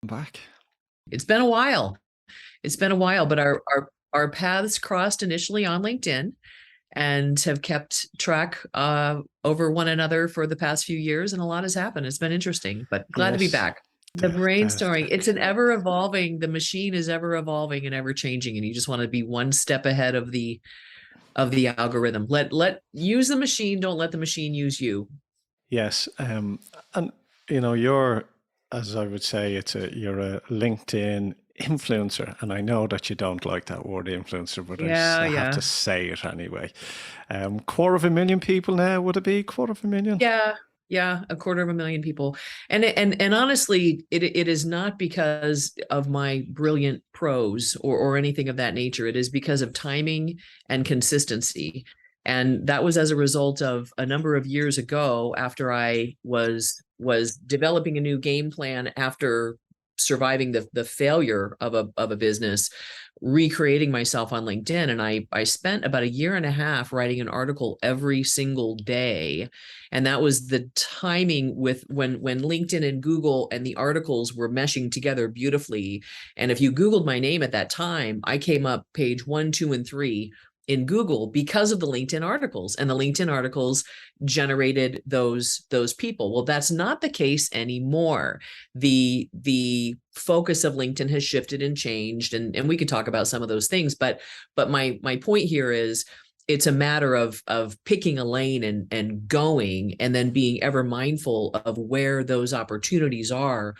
Back. It's been a while. It's been a while, but our paths crossed initially on LinkedIn and have kept track over one another for the past few years, and a lot has happened. It's been interesting, but glad to be Yes. back. The brainstorming, it's an ever evolving, the machine is ever evolving and ever changing, and you just want to be one step ahead of the algorithm. Let use the machine, don't let the machine use you. Yes. And you're, as I would say, you're a LinkedIn influencer, and I know that you don't like that word influencer, but Yeah, I have to yeah. say it anyway. Quarter of a million people now, would it be quarter of a million? Yeah, yeah, a quarter of a million people. And honestly, it is not because of my brilliant prose or anything of that nature. It is because of timing and consistency. And that was as a result of a number of years ago after I was developing a new game plan after surviving the failure of a business, recreating myself on LinkedIn. And I spent about a year and a half writing an article every single day, and that was the timing with when LinkedIn and Google and the articles were meshing together beautifully. And if you Googled my name at that time, I came up page 1, 2, and 3 in Google because of the LinkedIn articles, and the LinkedIn articles generated those people. Well, that's not the case anymore. The focus of LinkedIn has shifted and changed, and we could talk about some of those things, but my point here is it's a matter of picking a lane and going, and then being ever mindful of where those opportunities are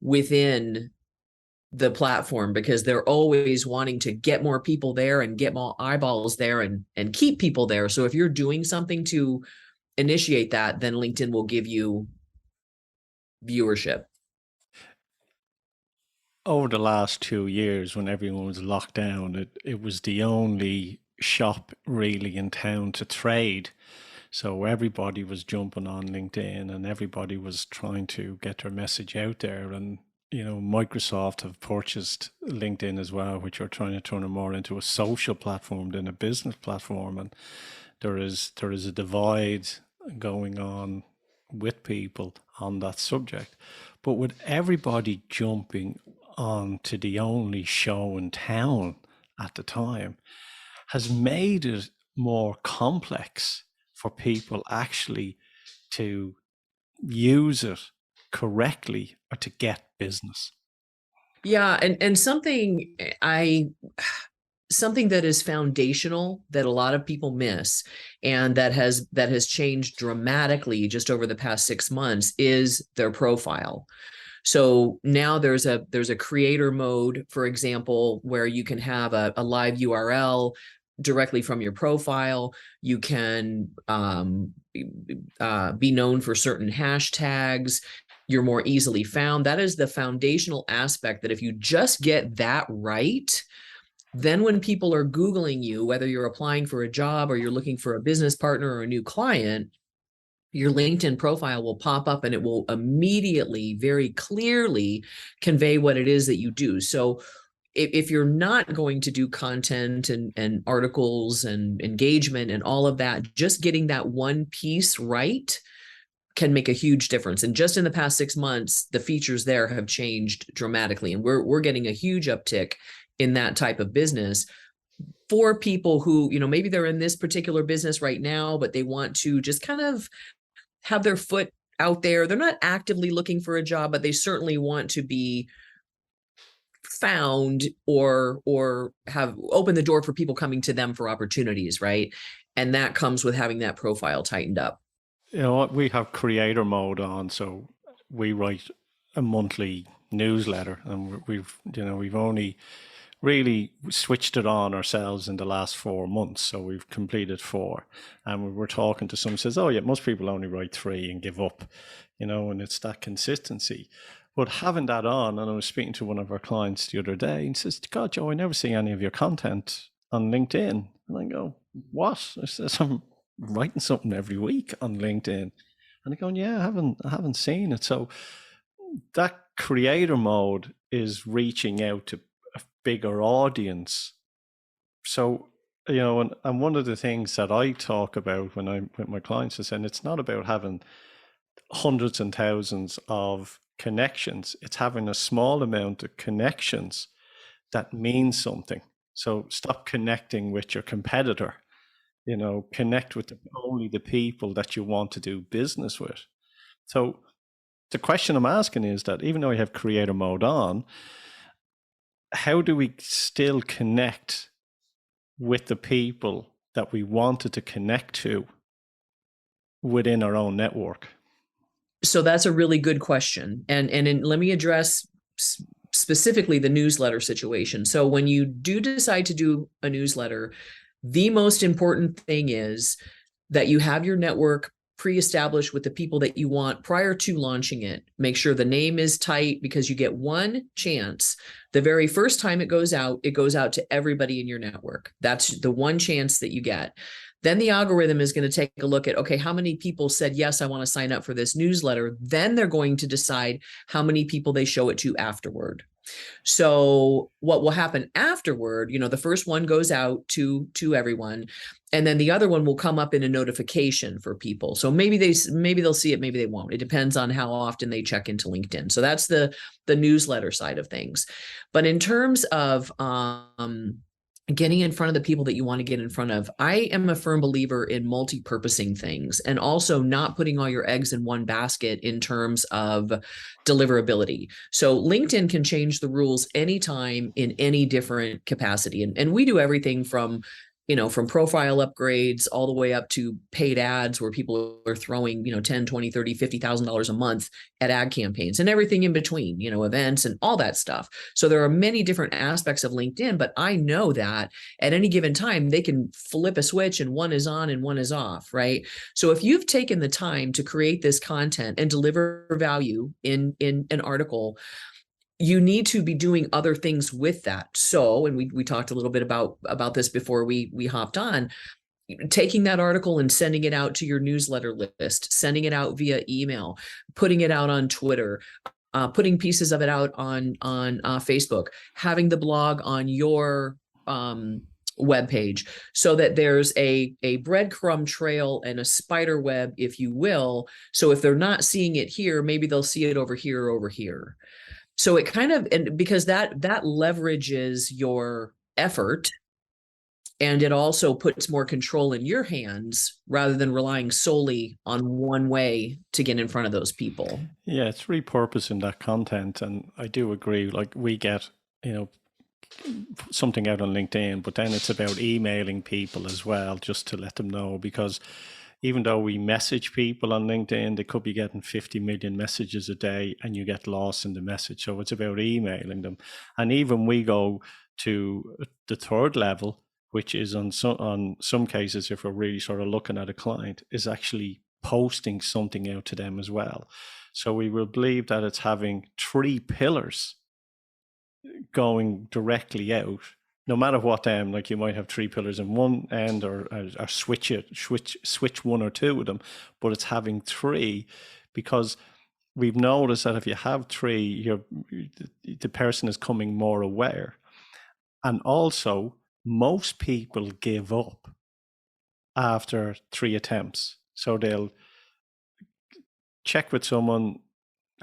within the platform, because they're always wanting to get more people there and get more eyeballs there and keep people there. So if you're doing something to initiate that, then LinkedIn will give you viewership. Over the last 2 years, when everyone was locked down, it was the only shop really in town to trade. So everybody was jumping on LinkedIn and everybody was trying to get their message out there. And, Microsoft have purchased LinkedIn as well, which are trying to turn it more into a social platform than a business platform. And there is a divide going on with people on that subject. But with everybody jumping on to the only show in town at the time, has made it more complex for people actually to use it correctly or to get business. Yeah, and I something that is foundational that a lot of people miss, and that has changed dramatically just over the past 6 months, is their profile. So now there's a creator mode, for example, where you can have a live URL directly from your profile. You can be known for certain hashtags. You're more easily found. That is the foundational aspect, that if you just get that right, then when people are Googling you, whether you're applying for a job or you're looking for a business partner or a new client, your LinkedIn profile will pop up and it will immediately, very clearly convey what it is that you do. So if you're not going to do content and articles and engagement and all of that, just getting that one piece right can make a huge difference. And just in the past 6 months, the features there have changed dramatically. And we're getting a huge uptick in that type of business for people who, maybe they're in this particular business right now, but they want to just kind of have their foot out there. They're not actively looking for a job, but they certainly want to be found, or have opened the door for people coming to them for opportunities, right? And that comes with having that profile tightened up. You know what? We have creator mode on, so we write a monthly newsletter, and we've only really switched it on ourselves in the last 4 months. So we've completed four, and we were talking to someone says, "Oh yeah, most people only write three and give up," and it's that consistency. But having that on, and I was speaking to one of our clients the other day, and he says, "God, Joe, I never see any of your content on LinkedIn." And I go, "What?" I says, "I'm writing something every week on LinkedIn." And I go, "Yeah, I haven't seen it." So that creator mode is reaching out to a bigger audience. So, and one of the things that I talk about when I'm with my clients is saying it's not about having hundreds and thousands of connections. It's having a small amount of connections that means something. So stop connecting with your competitor. Connect with only the people that you want to do business with. So the question I'm asking is that even though we have creator mode on, how do we still connect with the people that we wanted to connect to within our own network? So that's a really good question. And let me address specifically the newsletter situation. So when you do decide to do a newsletter, the most important thing is that you have your network pre-established with the people that you want prior to launching it. Make sure the name is tight, because you get one chance. The very first time it goes out to everybody in your network. That's the one chance that you get. Then the algorithm is going to take a look at, okay, how many people said, yes, I want to sign up for this newsletter. Then they're going to decide how many people they show it to afterward. So what will happen afterward, the first one goes out to everyone, and then the other one will come up in a notification for people. So maybe they'll see it, maybe they won't. It depends on how often they check into LinkedIn. So that's the newsletter side of things. But in terms of getting in front of the people that you want to get in front of, I am a firm believer in multi-purposing things, and also not putting all your eggs in one basket in terms of deliverability. So LinkedIn can change the rules anytime in any different capacity. And we do everything from profile upgrades all the way up to paid ads, where people are throwing, $10, $20, $30, $50,000 a month at ad campaigns, and everything in between, events and all that stuff. So there are many different aspects of LinkedIn, but I know that at any given time, they can flip a switch and one is on and one is off, right? So if you've taken the time to create this content and deliver value in an article, you need to be doing other things with that. So, and we talked a little bit about this before we hopped on, taking that article and sending it out to your newsletter list, sending it out via email, putting it out on Twitter, putting pieces of it out on Facebook, having the blog on your webpage, so that there's a breadcrumb trail and a spider web, if you will. So if they're not seeing it here, maybe they'll see it over here or over here. So it kind of, and because that leverages your effort, and it also puts more control in your hands rather than relying solely on one way to get in front of those people. Yeah, it's repurposing that content. And I do agree, like we get, something out on LinkedIn, but then it's about emailing people as well, just to let them know, because even though we message people on LinkedIn, they could be getting 50 million messages a day and you get lost in the message. So it's about emailing them. And even we go to the third level, which is on some cases, if we're really sort of looking at a client, is actually posting something out to them as well. So we will believe that it's having 3 pillars going directly out. No matter what, like you might have 3 pillars in one end, or switch 1 or 2 of them, but it's having 3, because we've noticed that if you have 3, the person is coming more aware. And also, most people give up after 3 attempts. So they'll check with someone,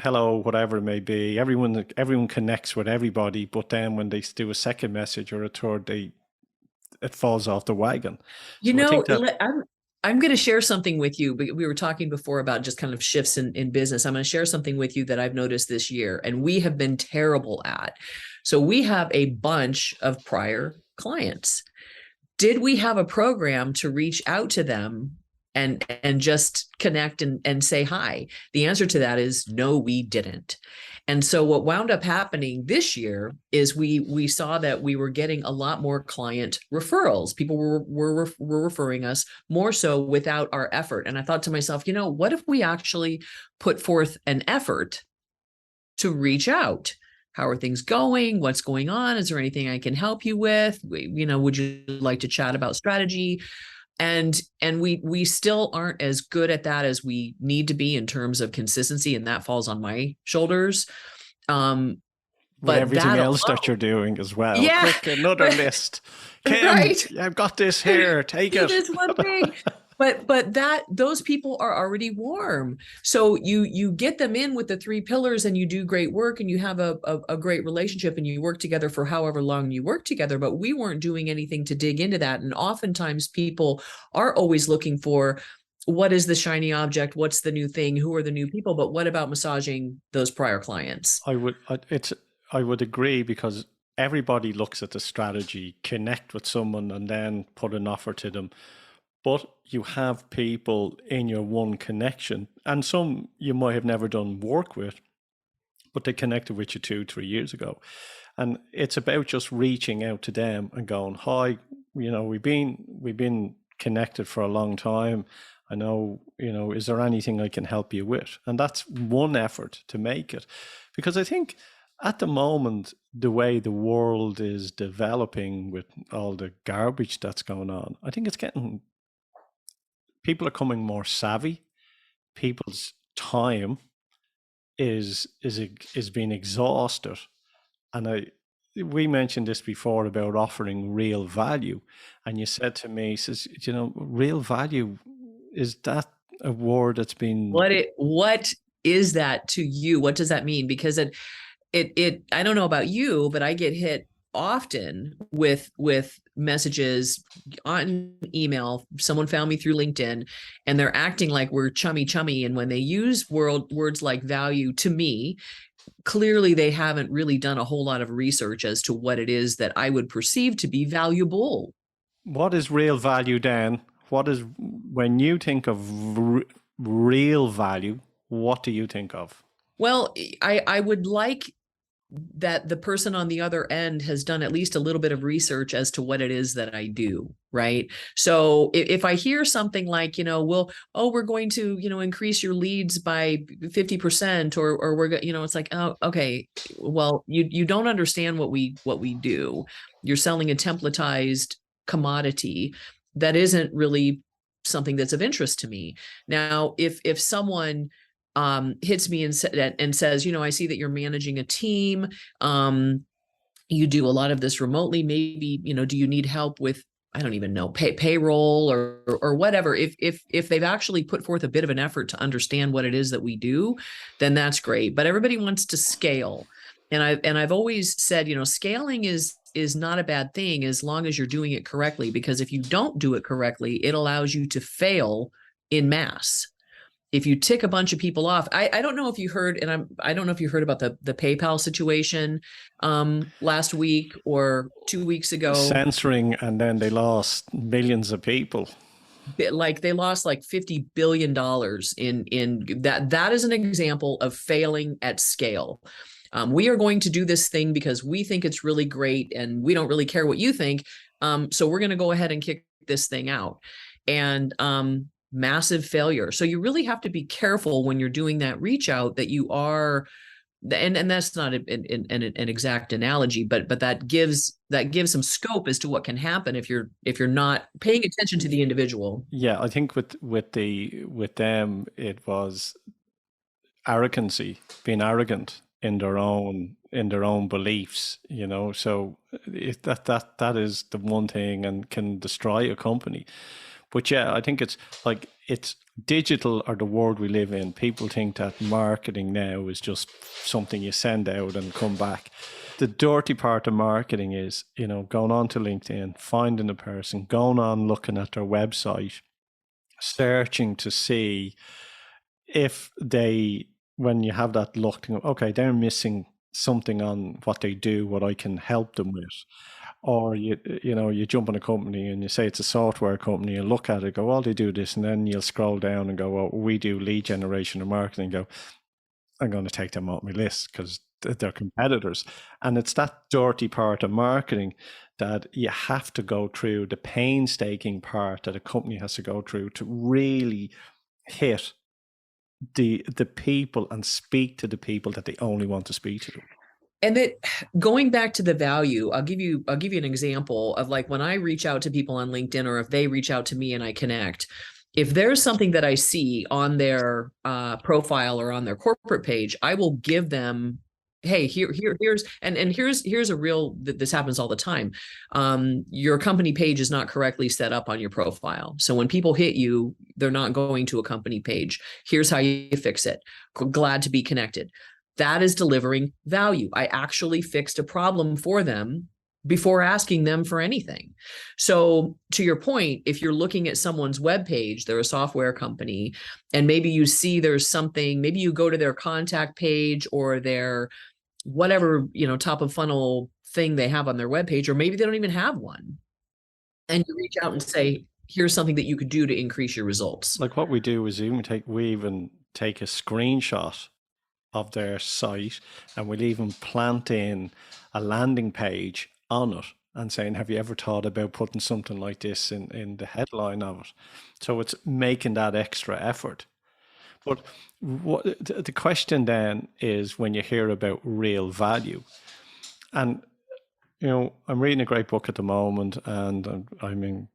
hello, whatever it may be. Everyone connects with everybody, but then when they do a second message or a third, it falls off the wagon. I'm going to share something with you. We were talking before about just kind of shifts in business. I'm going to share something with you that I've noticed this year, and we have been terrible at. So we have a bunch of prior clients. Did we have a program to reach out to them and just connect and say hi? The answer to that is no, we didn't. And so what wound up happening this year is we saw that we were getting a lot more client referrals. People were referring us more so without our effort. And I thought to myself, what if we actually put forth an effort to reach out? How are things going? What's going on? Is there anything I can help you with? Would you like to chat about strategy? And we still aren't as good at that as we need to be in terms of consistency, and that falls on my shoulders. But everything else that you're doing as well. Yeah. Quick, another list. Kim, Right. I've got this here. Take it. This one thing. but that those people are already warm. So you get them in with the three pillars and you do great work and you have a great relationship and you work together for however long you work together. But we weren't doing anything to dig into that. And oftentimes people are always looking for what is the shiny object, what's the new thing, who are the new people, but what about massaging those prior clients? I would agree, because everybody looks at the strategy, connect with someone, and then put an offer to them. But you have people in your one connection, and some you might have never done work with, but they connected with you 2, 3 years ago. And it's about just reaching out to them and going, "Hi, we've been connected for a long time. I know, is there anything I can help you with?" And that's one effort to make it. Because I think at the moment, the way the world is developing with all the garbage that's going on, I think people are becoming more savvy. People's time is being exhausted. And we mentioned this before about offering real value. And you said to me, says, real value, is that a word that's been... What is that to you? What does that mean? Because it I don't know about you, but I get hit often with messages on email. Someone found me through LinkedIn and they're acting like we're chummy, and when they use words like value, to me, clearly they haven't really done a whole lot of research as to what it is that I would perceive to be valuable. What is real value, Dan? When you think of real value, what do you think of? Well, I would like that the person on the other end has done at least a little bit of research as to what it is that I do, right? So if I hear something like, we're going to, increase your leads by 50%, or we're, it's like, oh, okay, well, you don't understand what we do. You're selling a templatized commodity that isn't really something that's of interest to me. Now, if someone hits me and says, I see that you're managing a team. You do a lot of this remotely. Maybe, do you need help with, I don't even know, payroll or whatever. If they've actually put forth a bit of an effort to understand what it is that we do, then that's great. But everybody wants to scale. And I've always said, scaling is not a bad thing as long as you're doing it correctly, because if you don't do it correctly, it allows you to fail in mass. If you tick a bunch of people off, I don't know if you heard, and I don't know if you heard about the PayPal situation last week or 2 weeks ago. Censoring, and then they lost millions of people. Like they lost like $50 billion in that. That is an example of failing at scale. We are going to do this thing because we think it's really great and we don't really care what you think. So we're going to go ahead and kick this thing out. And massive failure. So you really have to be careful when you're doing that reach out that you are, and that's not an exact analogy, but that gives some scope as to what can happen if you're not paying attention to the individual. Yeah, I think with them, it was arrogancy, being arrogant in their own beliefs, So that is the one thing, and can destroy a company. But yeah, I think it's digital, or the world we live in. People think that marketing now is just something you send out and come back. The dirty part of marketing is, going on to LinkedIn, finding a person, going on looking at their website, searching to see if when you have that look, okay, they're missing something on what they do, what I can help them with. Or you jump on a company and you say it's a software company, you look at it, go, oh, they do this, and then you'll scroll down and go, oh, we do lead generation and marketing. Go, I'm going to take them off my list because they're competitors. And it's that dirty part of marketing that you have to go through, the painstaking part that a company has to go through to really hit the people and speak to the people that they only want to speak to them. And that, going back to the value, I'll give you an example of, like, when I reach out to people on LinkedIn, or if they reach out to me and I connect, if there's something that I see on their profile or on their corporate page, I will give them hey, here's a real, this happens all the time. Your company page is not correctly set up on your profile. So when people hit you, they're not going to a company page. Here's how you fix it. Glad to be connected. That is delivering value. I actually fixed a problem for them before asking them for anything. So to your point, if you're looking at someone's web page, they're a software company, and maybe you see there's something, maybe you go to their contact page or their whatever, top of funnel thing they have on their webpage, or maybe they don't even have one. And you reach out and say, here's something that you could do to increase your results. Like what we do is we even take a screenshot of their site, and we'll even plant in a landing page on it and saying, have you ever thought about putting something like this in the headline of it? So it's making that extra effort. But what the question then is, when you hear about real value, and I'm reading a great book at the moment, and I'm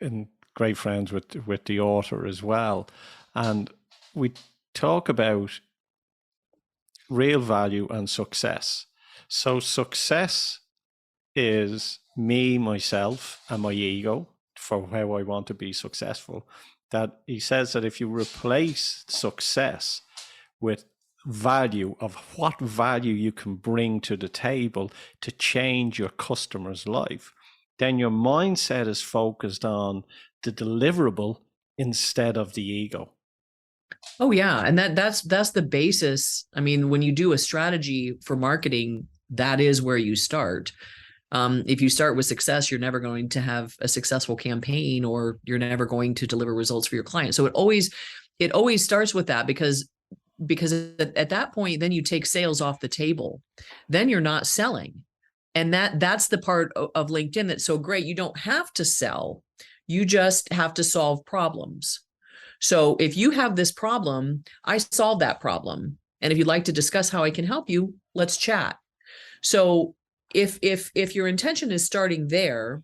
in great friends with the author as well, and we talk about real value and success. So success is me, myself, and my ego for how I want to be successful. That he says that if you replace success with value, of what value you can bring to the table to change your customer's life, then your mindset is focused on the deliverable instead of the ego. Oh yeah, and that's the basis. I mean, when you do a strategy for marketing, that is where you start. If you start with success, you're never going to have a successful campaign, or you're never going to deliver results for your client. So it always starts with that, because at that point, then you take sales off the table. Then you're not selling. And that's the part of LinkedIn that's so great. You don't have to sell. You just have to solve problems. So if you have this problem, I solved that problem. And if you'd like to discuss how I can help you, let's chat. So if your intention is starting there,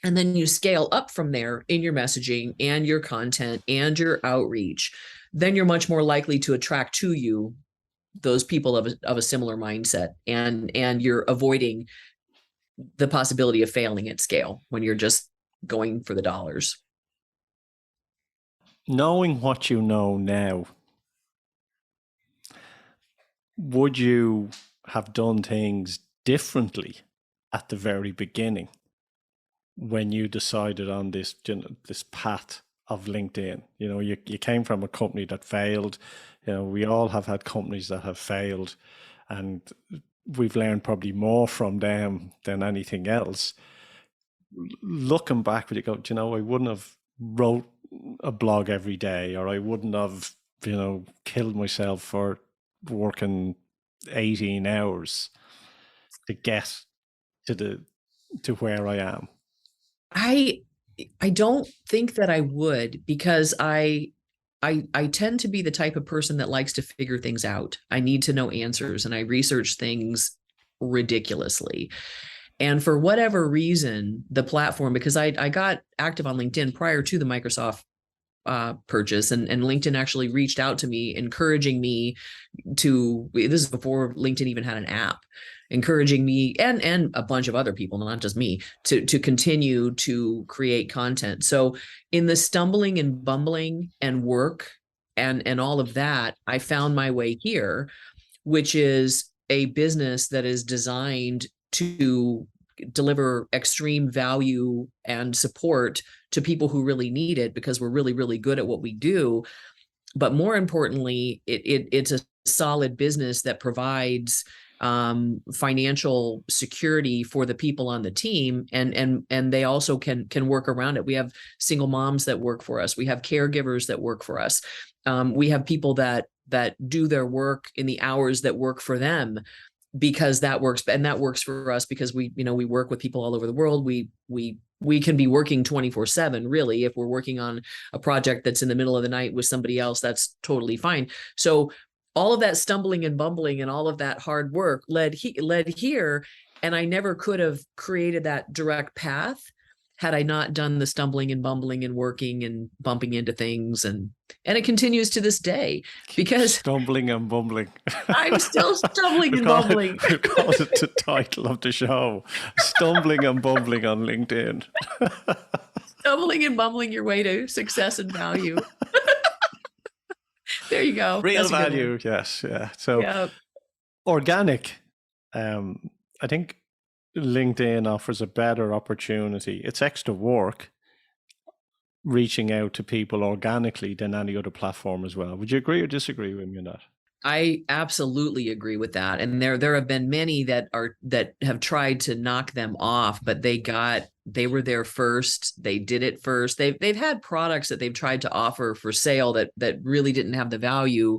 and then you scale up from there in your messaging and your content and your outreach, then you're much more likely to attract to you those people of a similar mindset, and you're avoiding the possibility of failing at scale when you're just going for the dollars. Knowing what you know now, would you have done things differently at the very beginning when you decided on this path of LinkedIn? You came from a company that failed. We all have had companies that have failed, and we've learned probably more from them than anything else. Looking back, would you go, I wouldn't have wrote a blog every day, or I wouldn't have, killed myself for working 18 hours to get to where I am? I don't think that I would, because I tend to be the type of person that likes to figure things out. I need to know answers, and I research things ridiculously. And for whatever reason, the platform, because I got active on LinkedIn prior to the Microsoft purchase, and LinkedIn actually reached out to me, encouraging me to, this is before LinkedIn even had an app, encouraging me and a bunch of other people, not just me, to continue to create content. So in the stumbling and bumbling and work and all of that, I found my way here, which is a business that is designed to deliver extreme value and support to people who really need it, because we're really, really good at what we do. But more importantly, it's a solid business that provides financial security for the people on the team, and they also can work around it. We have single moms that work for us. We have caregivers that work for us. We have people that do their work in the hours that work for them, because that works, and that works for us because we work with people all over the world. We can be working 24/7, really. If we're working on a project that's in the middle of the night with somebody else, that's totally fine. So all of that stumbling and bumbling and all of that hard work led here, and I never could have created that direct path had I not done the stumbling and bumbling and working and bumping into things. And it continues to this day because Stumbling and bumbling. I'm still stumbling and bumbling. We've called it the title of the show. Stumbling and bumbling on LinkedIn. Stumbling and bumbling your way to success and value. There you go. Real That's a good value, one. yes. Yeah. So Yeah. organic, I think LinkedIn offers a better opportunity. It's extra work reaching out to people organically than any other platform as well. Would you agree or disagree with me on that? I absolutely agree with that. And there have been many that have tried to knock them off, but they were there first. They did it first. They've had products that they've tried to offer for sale that really didn't have the value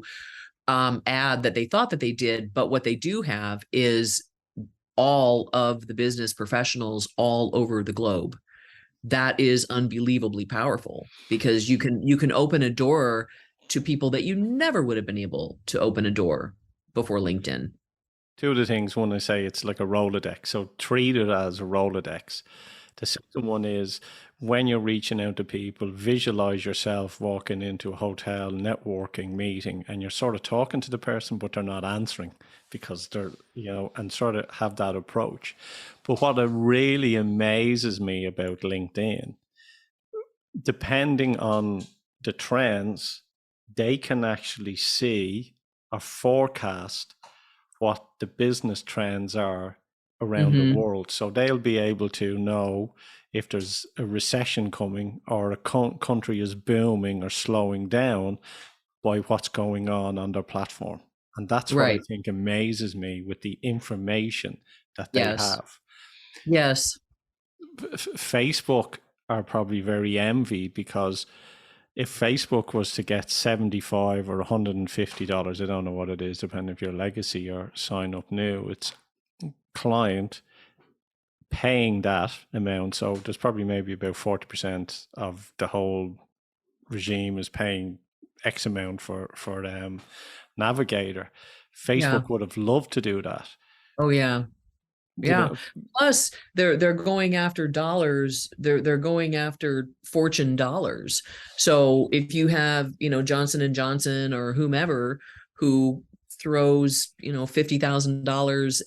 add that they thought that they did. But what they do have is all of the business professionals all over the globe. That is unbelievably powerful because you can open a door to people that you never would have been able to open a door before LinkedIn. Two of the things, one, I say it's like a Rolodex. So treat it as a Rolodex. The second one is when you're reaching out to people, visualize yourself walking into a hotel networking meeting and you're sort of talking to the person, but they're not answering because they're, and sort of have that approach. But what really amazes me about LinkedIn, depending on the trends, they can actually see or forecast what the business trends are around the world. So they'll be able to know if there's a recession coming or a country is booming or slowing down by what's going on their platform. And that's what I Right. think amazes me with the information that they Yes. have. Yes. Facebook are probably very envied because if Facebook was to get $75 or $150, I don't know what it is, depending if you're legacy or sign up new, it's client paying that amount. So there's probably maybe about 40% of the whole regime is paying X amount for Navigator. Yeah. Facebook would have loved to do that. Oh yeah. You Yeah. know, Plus, they're going after dollars. They're going after fortune dollars. So if you have, Johnson and Johnson or whomever who throws, $50,000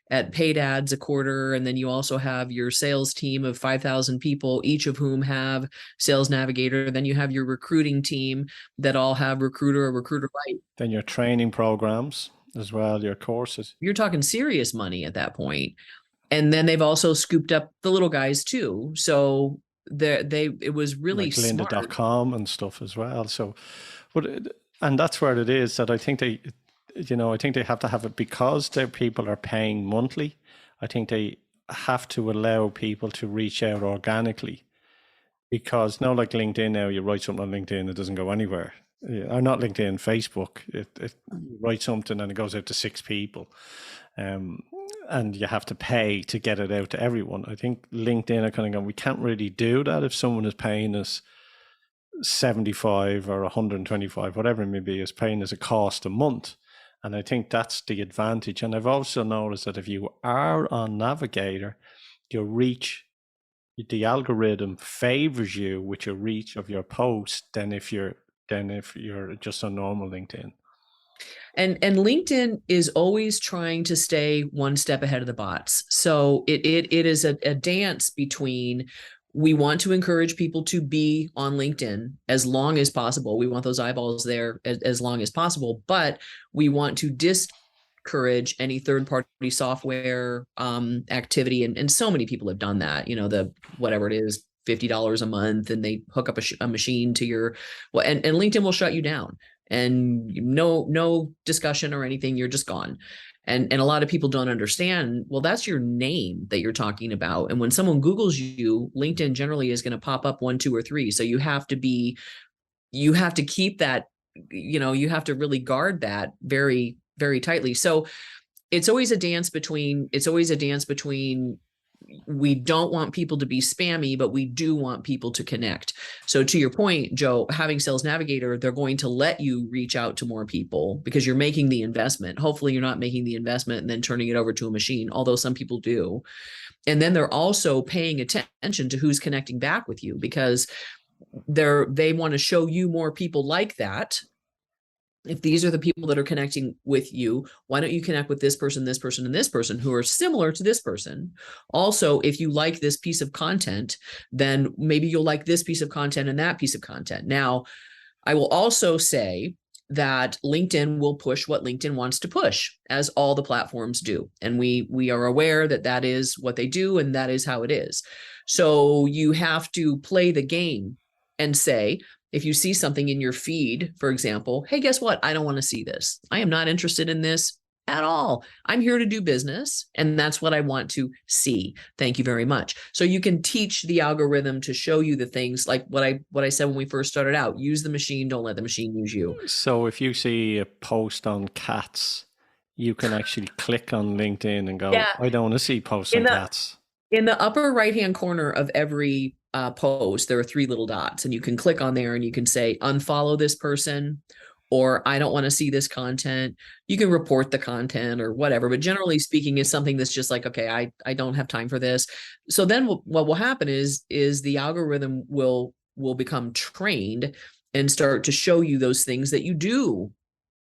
at paid ads a quarter, and then you also have your sales team of 5,000 people, each of whom have Sales Navigator. Then you have your recruiting team that all have Recruiter or Recruiter Lite. then your training programs as well, your courses. You're talking serious money at that point. And then they've also scooped up the little guys too. So it was really Like smart. lynda.com and stuff as well. So, and that's where it is that I think I think they have to have it because their people are paying monthly. I think they have to allow people to reach out organically because now, like LinkedIn, now you write something on LinkedIn, it doesn't go anywhere. Or not LinkedIn, Facebook. It you write something and it goes out to 6 people. And you have to pay to get it out to everyone. I think LinkedIn are kind of going, we can't really do that if someone is paying us 75 or 125, whatever it may be, is paying us a cost a month. And I think that's the advantage. And I've also noticed that if you are on Navigator, your reach, the algorithm favors you with your reach of your post than if you're just on normal LinkedIn. And LinkedIn is always trying to stay one step ahead of the bots. So it is a dance between, we want to encourage people to be on LinkedIn as long as possible. We want those eyeballs there as long as possible, but we want to discourage any third-party software activity. And so many people have done that, the whatever it is, $50 a month, and they hook up a machine to your, well, and LinkedIn will shut you down. And no discussion or anything, you're just gone. And a lot of people don't understand, well, that's your name that you're talking about. And when someone Googles you, LinkedIn generally is going to pop up 1, 2, or 3. So you have to keep that, you have to really guard that very, very tightly. So it's always a dance between we don't want people to be spammy, but we do want people to connect. So to your point, Joe, having Sales Navigator, they're going to let you reach out to more people because you're making the investment. Hopefully you're not making the investment and then turning it over to a machine, although some people do. And then they're also paying attention to who's connecting back with you, because they want to show you more people like that. If these are the people that are connecting with you, why don't you connect with this person, and this person who are similar to this person? Also, if you like this piece of content, then maybe you'll like this piece of content and that piece of content. Now, I will also say that LinkedIn will push what LinkedIn wants to push, as all the platforms do. And we are aware that that is what they do, and that is how it is. So you have to play the game and say, if you see something in your feed, for example, hey, guess what? I don't want to see this. I am not interested in this at all. I'm here to do business, and that's what I want to see. Thank you very much. So you can teach the algorithm to show you the things like what I said when we first started out. Use the machine, don't let the machine use you. So if you see a post on cats, you can actually click on LinkedIn and go, Yeah. I don't want to see posts on cats. In the upper right-hand corner of every post, there are 3 little dots, and you can click on there and you can say, unfollow this person, or I don't want to see this content. You can report the content or whatever, but generally speaking, is something that's just like, okay, I don't have time for this. So then what will happen is the algorithm will become trained and start to show you those things that you do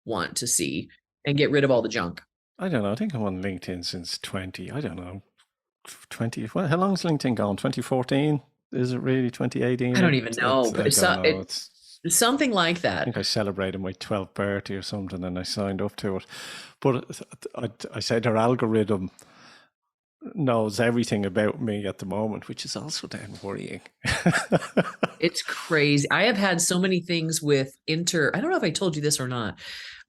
want to see and get rid of all the junk. I don't know. I think I'm on LinkedIn since 20, I don't know, 20. Well, how long's LinkedIn gone? 2014? Is it really 2018? I don't even know. It's something like that. I think I celebrated my 12th birthday or something and I signed up to it. But I said their algorithm knows everything about me at the moment, which is also then worrying. It's crazy. I have had so many things with I don't know if I told you this or not.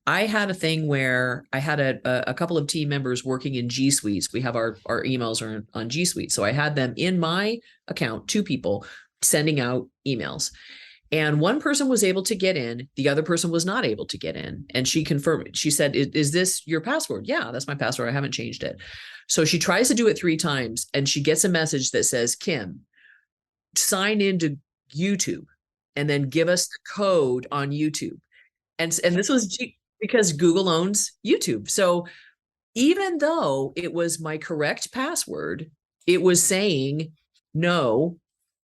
I had a thing where I had a couple of team members working in G Suites. We have our emails are on G Suite. So I had them in my account, 2 people sending out emails. And one person was able to get in, the other person was not able to get in. And she confirmed, she said, is this your password? Yeah, that's my password. I haven't changed it. So she tries to do it 3 times and she gets a message that says, Kim, sign into YouTube and then give us the code on YouTube. And this was because Google owns YouTube. So even though it was my correct password, it was saying, no,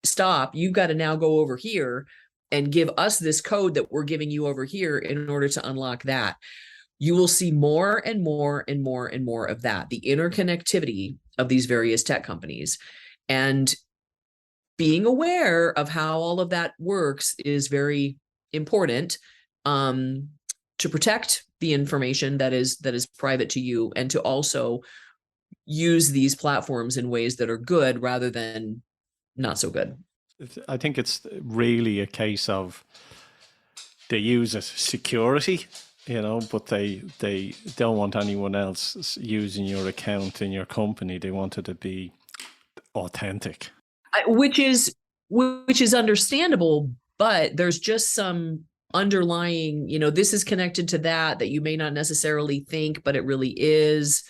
stop, you've got to now go over here and give us this code that we're giving you over here in order to unlock that. You will see more and more and more and more of that, the interconnectivity of these various tech companies. And being aware of how all of that works is very important to protect the information that is private to you, and to also use these platforms in ways that are good rather than not so good. I think it's really a case of they use it security, but they don't want anyone else using your account in your company. They want it to be authentic, which is understandable, but there's just some underlying, this is connected to that you may not necessarily think, but it really is.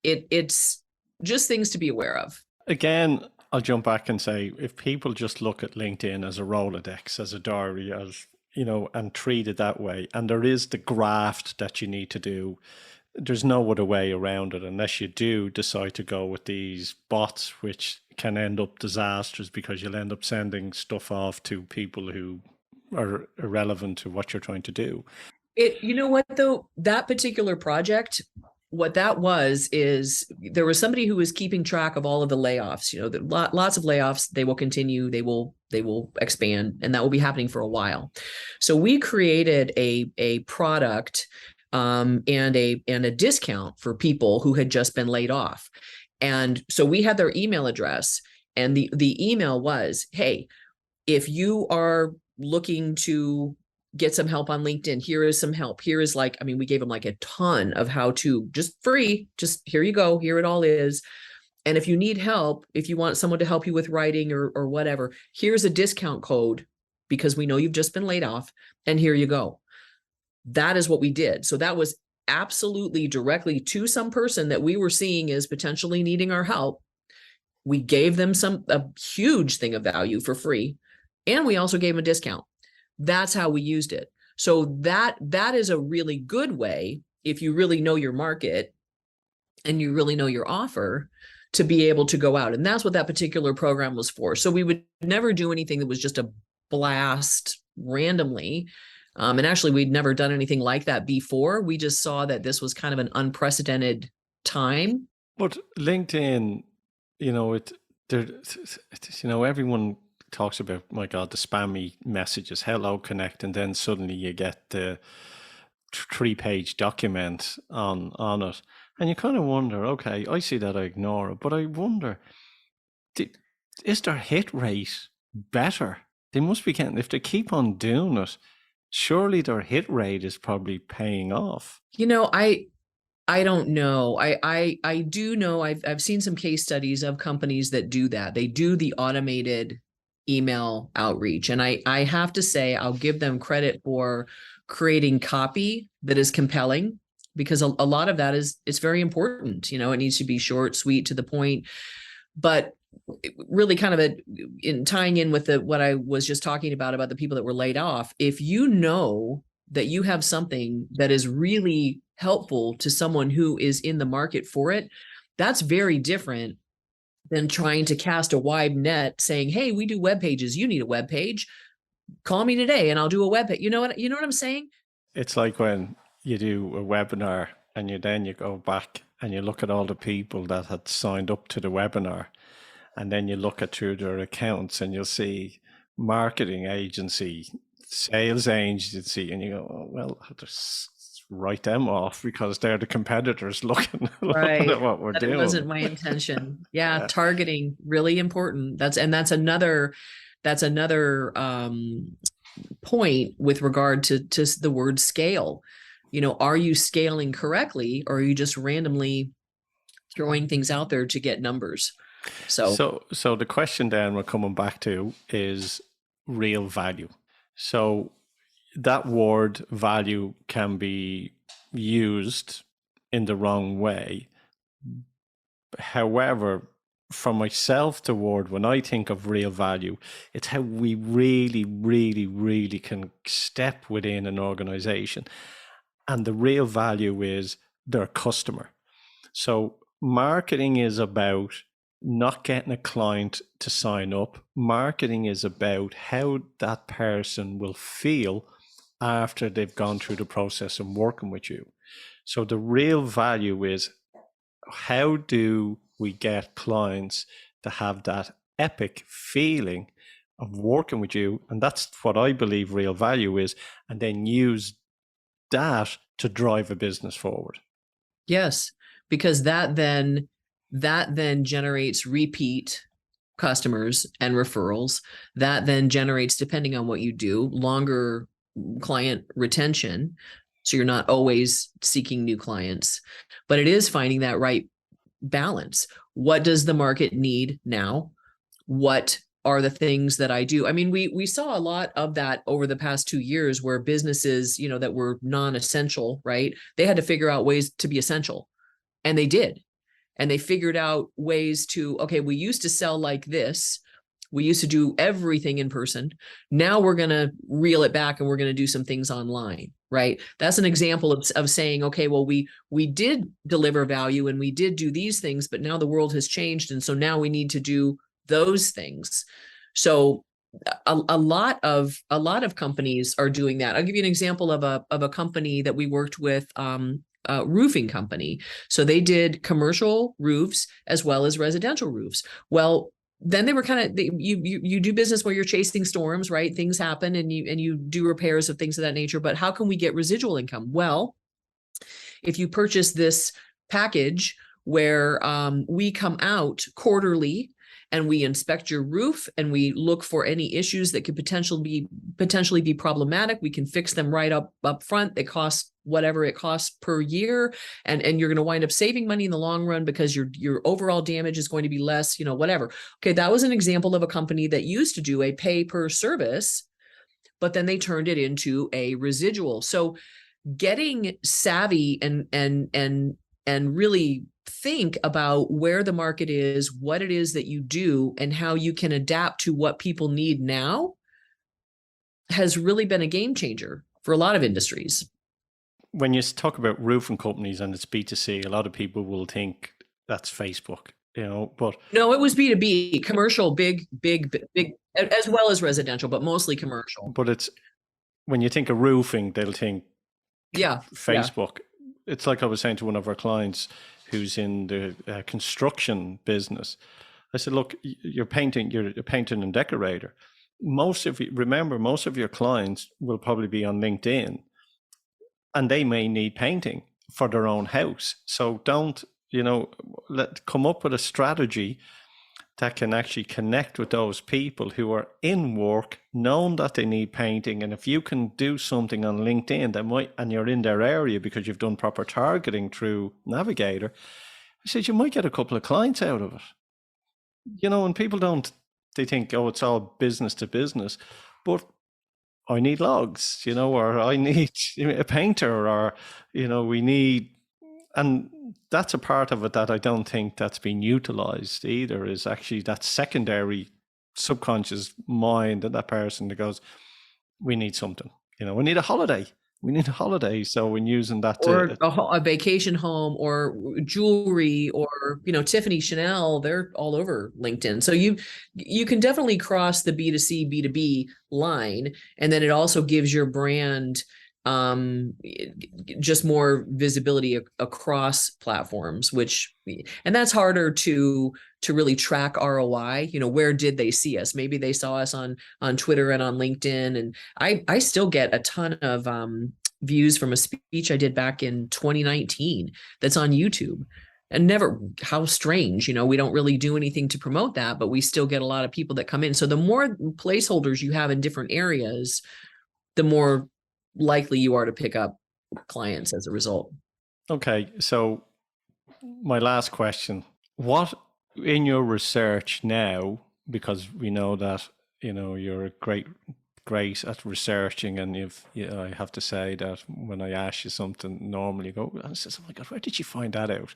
It's just things to be aware of. Again, I'll jump back and say, if people just look at LinkedIn as a Rolodex, as a diary, as and treat it that way, and there is the graft that you need to do, there's no other way around it, unless you do decide to go with these bots, which can end up disastrous because you'll end up sending stuff off to people who are irrelevant to what you're trying to do. You know what, though, that particular project, what that was is there was somebody who was keeping track of all of the layoffs. Lots of layoffs. They will continue. They will expand, and that will be happening for a while. So we created a product and a discount for people who had just been laid off. And so we had their email address, and the email was, hey, if you are looking to get some help on LinkedIn, here is some help. Here is we gave them like a ton of how to, just free, just here you go, here it all is. And if you need help, if you want someone to help you with writing or whatever, here's a discount code because we know you've just been laid off, and here you go. That is what we did. So that was absolutely directly to some person that we were seeing as potentially needing our help. We gave them a huge thing of value for free, and we also gave them a discount. That's how we used it. So that is a really good way, if you really know your market and you really know your offer, to be able to go out. And that's what that particular program was for. So we would never do anything that was just a blast randomly. And actually, we'd never done anything like that before. We just saw that this was kind of an unprecedented time. But LinkedIn, you know, everyone talks about, my God, the spammy messages, hello, connect, and then suddenly you get the 3-page document on it. And you kind of wonder, okay, I see that, I ignore it. But I wonder, is their hit rate better? They must be getting, if they keep on doing it, surely their hit rate is probably paying off. I don't know. I do know I've seen some case studies of companies that do that. They do the automated email outreach. And I have to say, I'll give them credit for creating copy that is compelling, because a lot of that it's very important. It needs to be short, sweet, to the point. But really kind of in tying in with what I was just talking about the people that were laid off, if you know that you have something that is really helpful to someone who is in the market for it, that's very different than trying to cast a wide net saying, hey, we do web pages. You need a web page. Call me today and I'll do a web page. You know what I'm saying? It's like when you do a webinar and you go back and you look at all the people that had signed up to the webinar, and then you look at through their accounts and you'll see marketing agency, sales agency, and you go, oh, well, just write them off because they're the competitors looking at what we're doing. That wasn't my intention. Yeah, targeting, really important. That's another point with regard to the word scale. Are you scaling correctly, or are you just randomly throwing things out there to get numbers? So the question then we're coming back to is real value. So that word value can be used in the wrong way. However, for myself, the word, when I think of real value, it's how we really, really, really can step within an organization. And the real value is their customer. So marketing is about not getting a client to sign up. Marketing is about how that person will feel after they've gone through the process and working with you. So the real value is, how do we get clients to have that epic feeling of working with you? And that's what I believe real value is, and then use that to drive a business forward. Yes, because that then generates repeat customers and referrals. That then generates, depending on what you do, longer client retention. So you're not always seeking new clients, but it is finding that right balance. What does the market need now? What are the things that I do? I mean, we saw a lot of that over the past 2 years, where businesses, that were non-essential, right? They had to figure out ways to be essential, and they did. And they figured out ways to, okay, we used to sell like this. We used to do everything in person. Now we're going to reel it back and we're going to do some things online, right? That's an example of saying, okay, well, we did deliver value and we did do these things, but now the world has changed. And so now we need to do those things. So a lot of companies are doing that. I'll give you an example of a company that we worked with, roofing company. So they did commercial roofs as well as residential roofs. Well, then they were you do business where you're chasing storms, right? Things happen and you do repairs of things of that nature. But how can we get residual income? Well, if you purchase this package where we come out quarterly and we inspect your roof and we look for any issues that could potentially be problematic, we can fix them right up front. They cost whatever it costs per year, and you're going to wind up saving money in the long run because your overall damage is going to be less, whatever. Okay, that was an example of a company that used to do a pay per service, but then they turned it into a residual. So getting savvy and really think about where the market is, what it is that you do, and how you can adapt to what people need now has really been a game changer for a lot of industries. When you talk about roofing companies and it's B2C, a lot of people will think that's Facebook, but No, it was B2B, commercial, big, as well as residential, but mostly commercial. but it's when you think of roofing, they'll think Yeah. Facebook. It's like I was saying to one of our clients who's in the construction business. I said, look, you're a painter and decorator. Most of your clients will probably be on LinkedIn, and they may need painting for their own house. So don't, come up with a strategy that can actually connect with those people who are in work, knowing that they need painting. And if you can do something on LinkedIn and you're in their area because you've done proper targeting through Navigator, I said, you might get a couple of clients out of it. And people they think, oh, it's all business to business, but I need logs, or I need a painter, or, we need, and that's a part of it that I don't think that's been utilized either, is actually that secondary subconscious mind of that person that goes, we need something, we need a holiday. We need a holiday. So when using that or a vacation home or jewelry or, Tiffany, Chanel, they're all over LinkedIn. So you can definitely cross the B2C, B2B line. And then it also gives your brand just more visibility across platforms, and that's harder to really track ROI. Where did they see us? Maybe they saw us on Twitter and on LinkedIn. And I still get a ton of views from a speech I did back in 2019 that's on YouTube. And how strange, we don't really do anything to promote that, but we still get a lot of people that come in. So the more placeholders you have in different areas, the more likely you are to pick up clients as a result. Okay. So my last question, what in your research now, because we know that, you're great at researching, and I have to say that when I ask you something, normally you go, I says, oh my God, where did you find that out?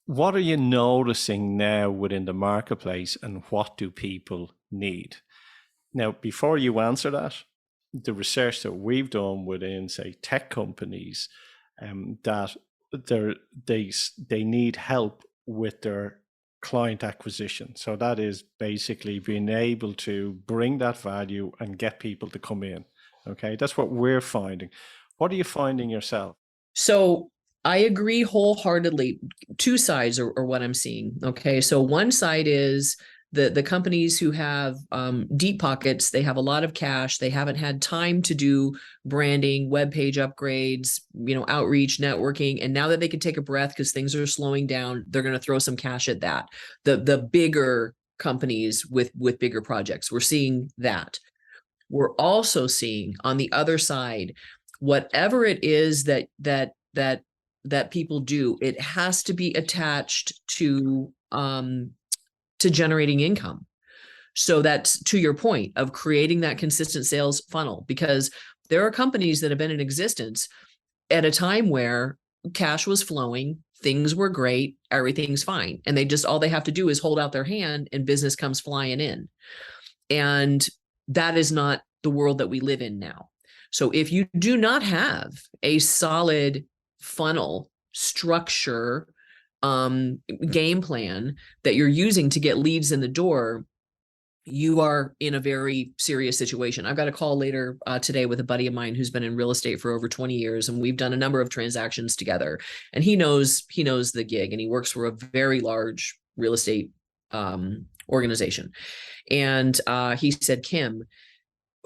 What are you noticing now within the marketplace, and what do people need? Now, before you answer that, the research that we've done within, say, tech companies, that they need help with their client acquisition. So that is basically being able to bring that value and get people to come in. Okay, that's what we're finding. What are you finding yourself? So I agree wholeheartedly. Two sides are what I'm seeing. Okay, so one side is the companies who have deep pockets. They have a lot of cash. They haven't had time to do branding, web page upgrades, outreach, networking. And now that they can take a breath because things are slowing down, they're going to throw some cash at that. The bigger companies with bigger projects, we're seeing that. We're also seeing on the other side, whatever it is that people do, it has to be attached to generating income. So that's to your point of creating that consistent sales funnel, because there are companies that have been in existence at a time where cash was flowing, things were great, everything's fine. And all they have to do is hold out their hand and business comes flying in. And that is not the world that we live in now. So if you do not have a solid funnel structure, game plan that you're using to get leads in the door, you are in a very serious situation. I've got a call later today with a buddy of mine who's been in real estate for over 20 years, and we've done a number of transactions together. And he knows the gig, and he works for a very large real estate organization. And he said, Kim,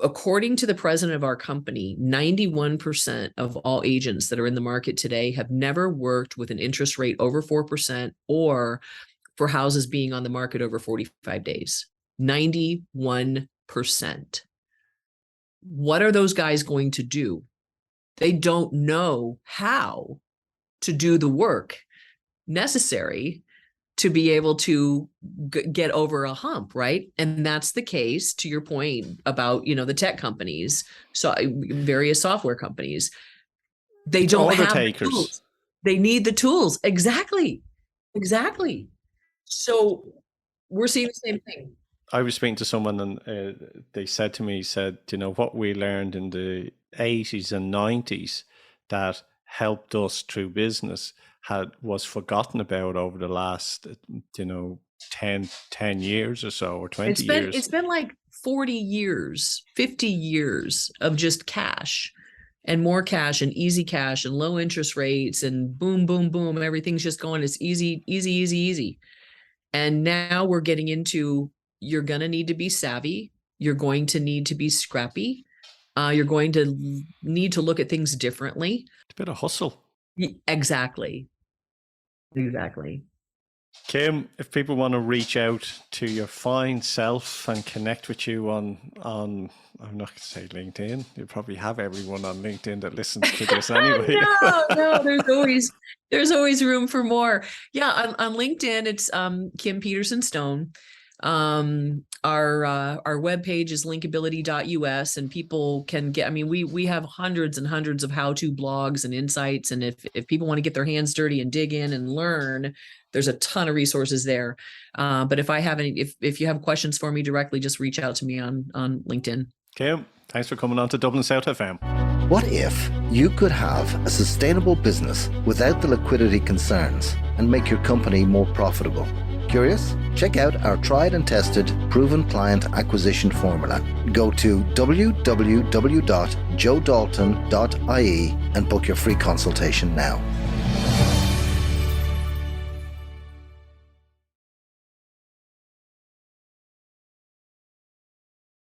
according to the president of our company, 91% of all agents that are in the market today have never worked with an interest rate over 4% or for houses being on the market over 45 days. 91%. What are those guys going to do? They don't know how to do the work necessary to be able to get over a hump, right? And that's the case, to your point about, the tech companies, so various software companies, they don't have the tools. They need the tools. Exactly. Exactly. So we're seeing the same thing. I was speaking to someone and they said to me, what we learned in the 80s and 90s that helped us through business was forgotten about over the last, 10 years or so, or 20 years. It's been like 40 years, 50 years of just cash and more cash and easy cash and low interest rates and boom, boom, boom. Everything's just going, it's easy, easy, easy, easy. And now we're getting into, you're going to need to be savvy. You're going to need to be scrappy. You're going to need to look at things differently. It's a bit of hustle. Exactly. Exactly. Kim, if people want to reach out to your fine self and connect with you on I'm not going to say LinkedIn. You probably have everyone on LinkedIn that listens to this anyway. No, there's always room for more. Yeah, on LinkedIn, it's Kim Peterson Stone. Our webpage is linkability.us, and people can get, we have hundreds and hundreds of how-to blogs and insights. And if people want to get their hands dirty and dig in and learn, there's a ton of resources there. But if you have questions for me directly, just reach out to me on LinkedIn. Kim, thanks for coming on to Dublin South FM. What if you could have a sustainable business without the liquidity concerns and make your company more profitable? Curious? Check out our tried and tested proven client acquisition formula. Go to www.joedalton.ie and book your free consultation now.